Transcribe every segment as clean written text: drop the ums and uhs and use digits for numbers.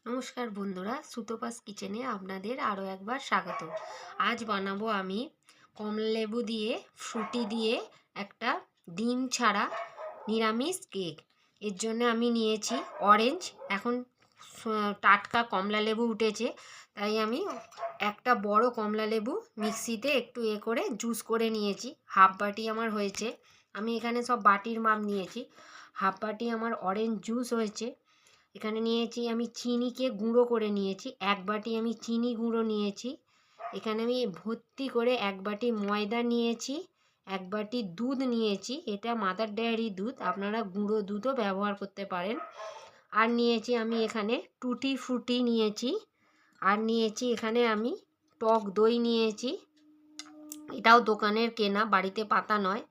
নমস্কার বন্ধুরা, সুতোপাস কিচেনে আপনাদের আরও একবার স্বাগত। আজ বানাবো আমি কমলালেবু দিয়ে ফ্রুটি দিয়ে একটা ডিম ছাড়া নিরামিষ কেক। এর জন্য আমি নিয়েছি অরেঞ্জ, এখন টাটকা কমলালেবু উঠেছে, তাই আমি একটা বড় কমলালেবু মিক্সিতে একটু করে জুস করে নিয়েছি। হাফ বাটি আমার হয়েছে। আমি এখানে সব বাটির মাপ নিয়েছি। হাফ বাটি আমার অরেঞ্জ জুস হয়েছে। এখানে নিয়েছি আমি চিনিকে গুঁড়ো করে নিয়েছি, এক বাটি আমি চিনি গুঁড়ো নিয়েছি। এখানে আমি ভর্তি করে এক বাটি ময়দা নিয়েছি, এক বাটি দুধ নিয়েছি, এটা মাদার ডেয়ারি দুধ, আপনারা গুঁড়ো দুধও ব্যবহার করতে পারেন। আর নিয়েছি আমি এখানে টুটি ফ্রুটি নিয়েছি, আর নিয়েছি এখানে আমি টক দই নিয়েছি। এটাও দোকানের কেনা, বাড়িতে পাতা নয়,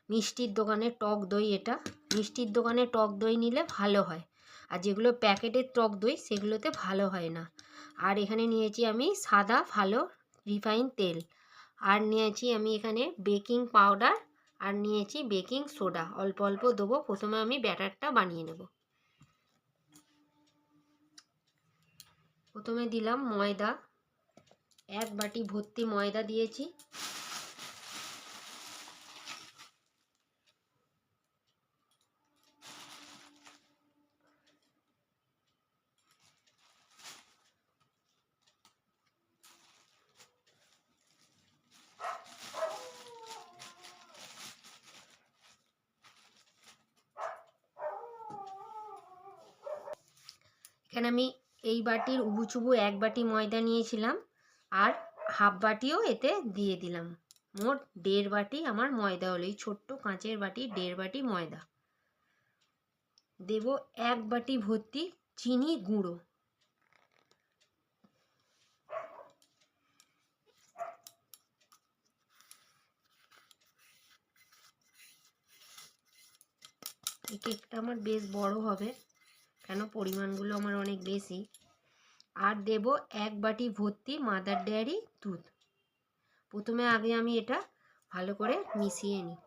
মিষ্টির দোকানের টক দই। এটা মিষ্টির দোকানে টক দই নিলে ভালো হয়, আর যেগুলো প্যাকেটের টক দই সেগুলোতে ভালো হয় না। আর এখানে নিয়েছি আমি সাদা ভালো রিফাইন তেল, আর নিয়েছি আমি এখানে বেকিং পাউডার, আর নিয়েছি বেকিং সোডা। অল্প অল্প দেবো। প্রথমে আমি ব্যাটারটা বানিয়ে নেব। প্রথমে দিলাম ময়দা, এক বাটি ভর্তি ময়দা দিয়েছি। এখানে আমি এই বাটির উবুচুবু এক বাটি ময়দা নিয়েছিলাম, আর হাফ বাটিও এতে দিয়ে দিলাম। মোট 1.5 বাটি আমার ময়দা হলো। এই ছোট্ট কাঁচের বাটি 1.5 বাটি ময়দা দেব। এক বাটি ভর্তি চিনি গুঁড়ো, এই কেকটা আমার বেশ বড় হবে, কেন পরিমাণগুলো আমার অনেক বেশি। আর দেব এক বাটি ভর্তি মাদার ডেয়ারি দুধ। প্রথমে আগে আমি এটা ভালো করে মিশিয়ে নিই।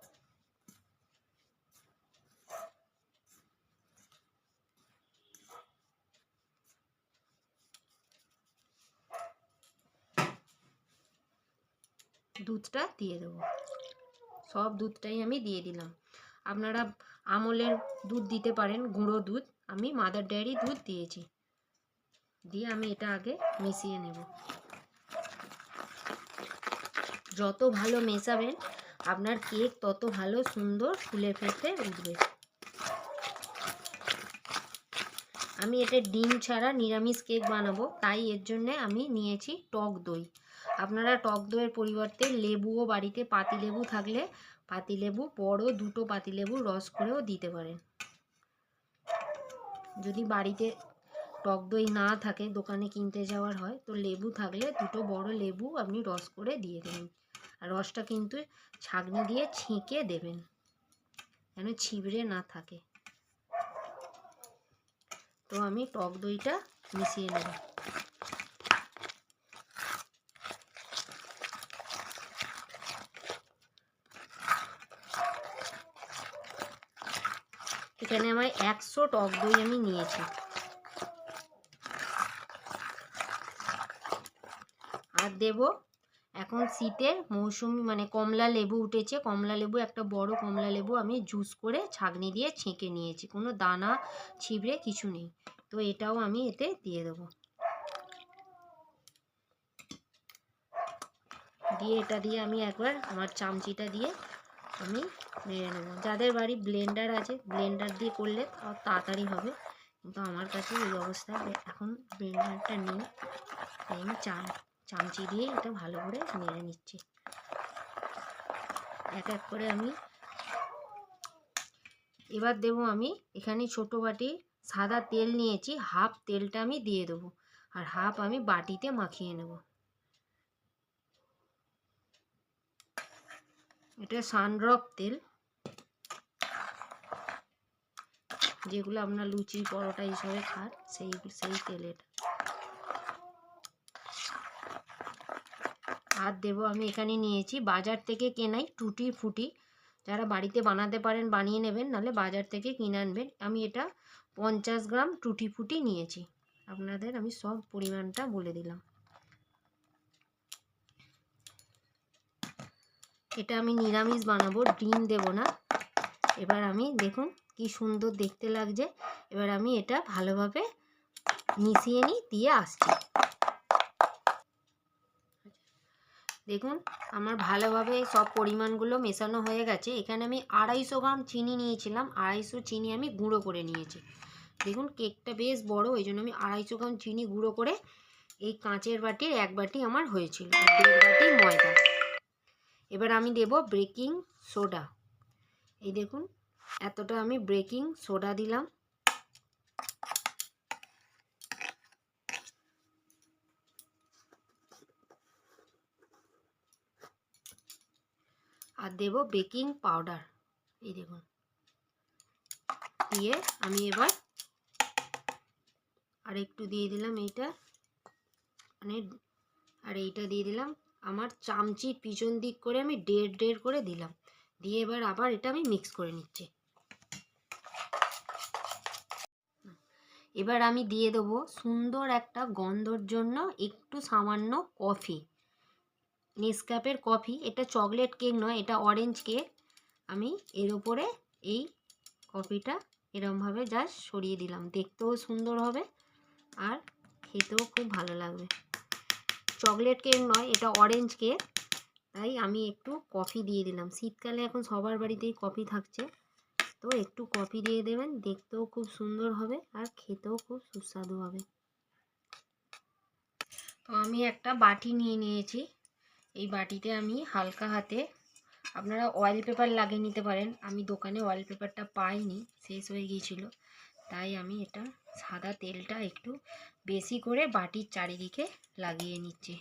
দুধটা দিয়ে দেবো, সব দুধটাই আমি দিয়ে দিলাম। আপনারা আমলের দুধ দিতে পারেন, গুঁড়ো দুধ, আমি মাদার ডেয়ারি দুধ দিয়েছি। দিয়ে আমি এটা আগে মিশিয়ে নেব। যত ভালো মেশাবেন আপনার কেক তত ভালো সুন্দর ফুলে ফেটে উঠবে। আমি এটা ডিম ছাড়া নিরামিষ কেক বানাবো, তাই এর জন্য আমি নিয়েছি টক দই। আপনারা টক দইয়ের পরিবর্তে লেবুও, বাড়িতে পাতিলেবু থাকলে পাতিলেবু, বড় দুটো পাতিলেবু রস করেও দিতে পারেন। যদি বাড়িতে টক দই না থাকে, দোকানে কিনতে যাওয়ার হয়, তো লেবু থাকলে দুটো বড় লেবু আপনি রস করে দিয়ে দেবেন। আর রসটা কিন্তু ছাঁকনি দিয়ে ছেঁকে দেবেন, যেন ছিবড়ে না থাকে। তো আমি টক দইটা মিশিয়ে নেব। এখানে আমার 100 টক দই আমি নিয়েছি। আর দেব এখন শীতের মৌসুমি মানে কমলা লেবু উঠেছে, কমলা লেবু, একটা বড় কমলা লেবু আমি জুস করে ছাঁকনি দিয়ে ছেঁকে নিয়েছি, কোনো দানা ছিবড়ে কিছু নেই। তো এটাও আমি এতে দিয়ে দেবো। দিয়ে এটা দিয়ে আমি একবার আমার চামচিটা দিয়ে আমি নেড়ে নেব। যাদের বাড়ি ব্লেন্ডার আছে, ব্লেন্ডার দিয়ে করলে তাড়াতাড়ি হবে, কিন্তু আমার কাছে এই অবস্থায় এখন ব্লেন্ডারটা নেই, তাই আমি চামচি দিয়ে এটা ভালো করে নেড়ে নিচ্ছি। এক এক করে আমি এবার দেবো আমি এখানে ছোট বাটি সাদা তেল নিয়েছি, হাফ তেলটা আমি দিয়ে দেবো, আর হাফ আমি বাটিতে মাখিয়ে নেব। এটা সানড্রপ তেল, যেগুলো আপনার লুচি পরোটা হিসাবে খান, সেই তেলের। আর দেবো আমি এখানে নিয়েছি বাজার থেকে কেনাই টুটি ফুটি, যারা বাড়িতে বানাতে পারেন বানিয়ে নেবেন, নাহলে বাজার থেকে কিনে আনবেন। আমি এটা 50 গ্রাম টুটি ফুটি নিয়েছি। আপনাদের আমি সব পরিমাণটা বলে দিলাম। এটা আমি নিরামিষ বানাবো, ডিম দেব না। এবার আমি দেখুন কি সুন্দর দেখতে লাগছে। এবার আমি এটা ভালোভাবে মিশিয়ে নিই, দিয়ে আসছি। দেখুন আমার ভালোভাবে সব পরিমাণগুলো মেশানো হয়ে গেছে। এখানে আমি 250 গ্রাম চিনি নিয়েছিলাম, 250 চিনি আমি গুঁড়ো করে নিয়েছি। দেখুন কেকটা বেশ বড়, ওই জন্য আমি 250 গ্রাম চিনি গুঁড়ো করে এই কাঁচের বাটির 1 বাটি আমার হয়েছিল, 1.5 বাটি ময়দা। এবার আমি দেব বেকিং সোডা। এই দেখুন এতটা আমি বেকিং সোডা দিলাম। আর দেব বেকিং পাউডার। এই দেখুন দিয়ে আমি এবার আর একটু দিয়ে দিলাম এইটা, মানে আর এইটা দিয়ে দিলাম আমার চামচি পিছন দিক করে আমি 1.5 করে দিলাম। দিয়ে এবার আবার এটা আমি মিক্স করে নিচ্ছি। এবার আমি দিয়ে দেবো সুন্দর একটা গন্ধর জন্য একটু সামান্য কফি, নেসক্যাফের কফি। এটা চকলেট কেক নয়, এটা অরেঞ্জ কেক। আমি এর উপরে এই কফিটা এরমভাবে জাস্ট সরিয়ে দিলাম, দেখতেও সুন্দর হবে আর খেতেও খুব ভালো লাগবে। চকলেট কেক নয়, এটা অরেঞ্জ কেক, তাই আমি একটু কফি দিয়ে দিলাম। শীতকালে এখন সবার বাড়িতেই কফি থাকছে, তো একটু কফি দিয়ে দেবেন, দেখতেও খুব সুন্দর হবে আর খেতেও খুব সুস্বাদু হবে। তো আমি একটা বাটি নিয়ে নিয়েছি। এই বাটিতে আমি হালকা হাতে, আপনারা অয়েল পেপার লাগিয়ে নিতে পারেন। আমি দোকানে অয়েল পেপারটা পাইনি, শেষ হয়ে গিয়েছিল, তাই আমি এটা সাদা তেলটা একটু বেশি করে বাটির চারিদিকে লাগিয়ে নিচ্ছি।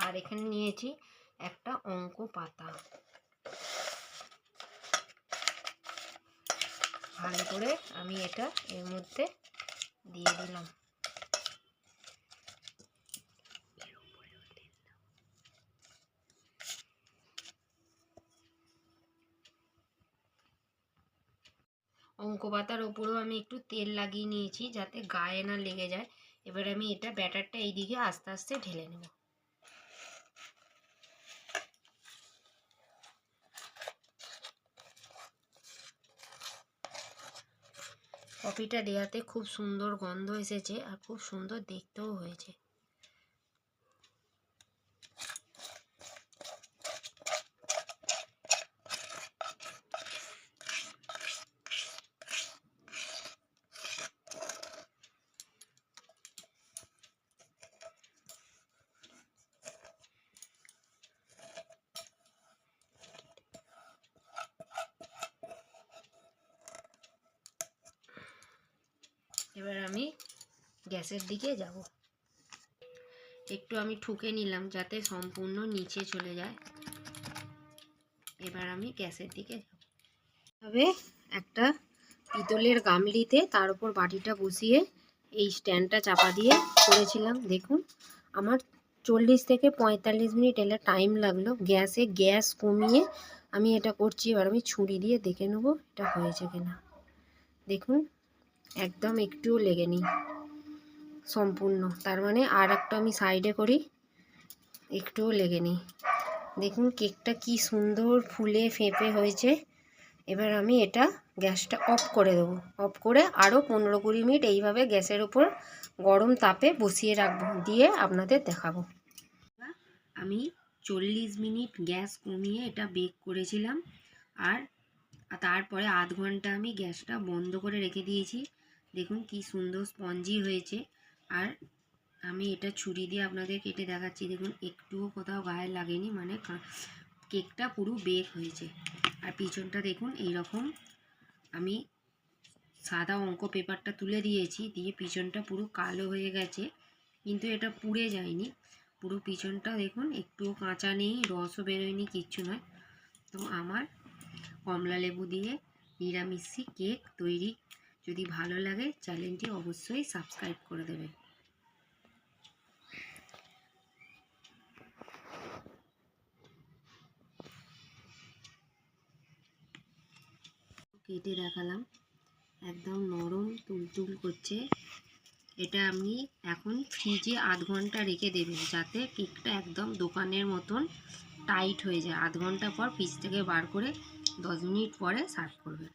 আর এখানে নিয়েছি একটা অঙ্ক পাতা, ভালো করে আমি এটা এর মধ্যে দিয়ে দিলাম। অঙ্ক পাতার ওপরেও আমি একটু তেল লাগিয়ে নিয়েছি যাতে গায়ে না লেগে যায়। এবার আমি এটা ব্যাটারটা এইদিকে আস্তে আস্তে ঢেলে নেব। কফিটা দেওয়াতে খুব সুন্দর গন্ধ এসেছে আর খুব সুন্দর দেখতেও হয়েছে। এবার আমি গ্যাসের দিকে যাব। একটু আমি ঠুকে নিলাম যাতে সম্পূর্ণ নিচে চলে যায়। এবার আমি গ্যাসের দিকে যাব। তবে একটা পিতলের গামলিতে তার উপর বাটিটা বসিয়ে এই স্ট্যান্ডটা চাপা দিয়ে করেছিলাম। দেখুন আমার 40 থেকে 45 মিনিট এলে টাইম লাগলো। গ্যাস কমিয়ে আমি এটা করছি। এবার আমি ছুরি দিয়ে দেখে নেবো এটা হয়েছে কিনা। দেখুন একদম একটুও লেগেনি, সম্পূর্ণ। তার মানে আর একটা আমি সাইডে করি, একটুও লেগেনি। দেখুন কেকটা কি সুন্দর ফুলে ফেঁপে হয়েছে। এবার আমি এটা গ্যাসটা অফ করে দেবো। অফ করে আরও 15-20 মিনিট এইভাবে গ্যাসের উপর গরম তাপে বসিয়ে রাখবো, দিয়ে আপনাদের দেখাবো। আমি 40 মিনিট গ্যাস কমিয়ে এটা বেক করেছিলাম, আর তারপরে আধ ঘন্টা আমি গ্যাসটা বন্ধ করে রেখে দিয়েছি। দেখুন কি সুন্দর স্পঞ্জি হয়েছে। আর আমি এটা ছুরি দিয়ে আপনাদের কেটে দেখাচ্ছি। দেখুন একটুও কোথাও গায়ে লাগেনি, মানে কেকটা পুরো বেক হয়েছে। আর পিছনটা দেখুন এইরকম আমি সাদা অঙ্ক পেপারটা তুলে দিয়েছি, দিয়ে পিছনটা পুরো কালো হয়ে গেছে, কিন্তু এটা পুড়ে যায়নি। পুরো পিছনটা দেখুন একটুও কাঁচা নেই, রসও বেরোয়নি, কিচ্ছু নয়। তো আমার কমলা লেবু দিয়ে নিরামিষি কেক তৈরি। যদি ভালো লাগে চ্যানেলটি অবশ্যই সাবস্ক্রাইব করে দেবেন। কেটে দেখালাম, একদম নরম তুলতুল করছে। এটা আপনি এখন ফ্রিজে 8 ঘন্টা রেখে দেবেন, যাতে কেকটা একদম দোকানের মতন টাইট হয়ে যায়। 8 ঘন্টা পর ফ্রিজ থেকে বার করে 10 মিনিট পরে সার্ভ করবেন।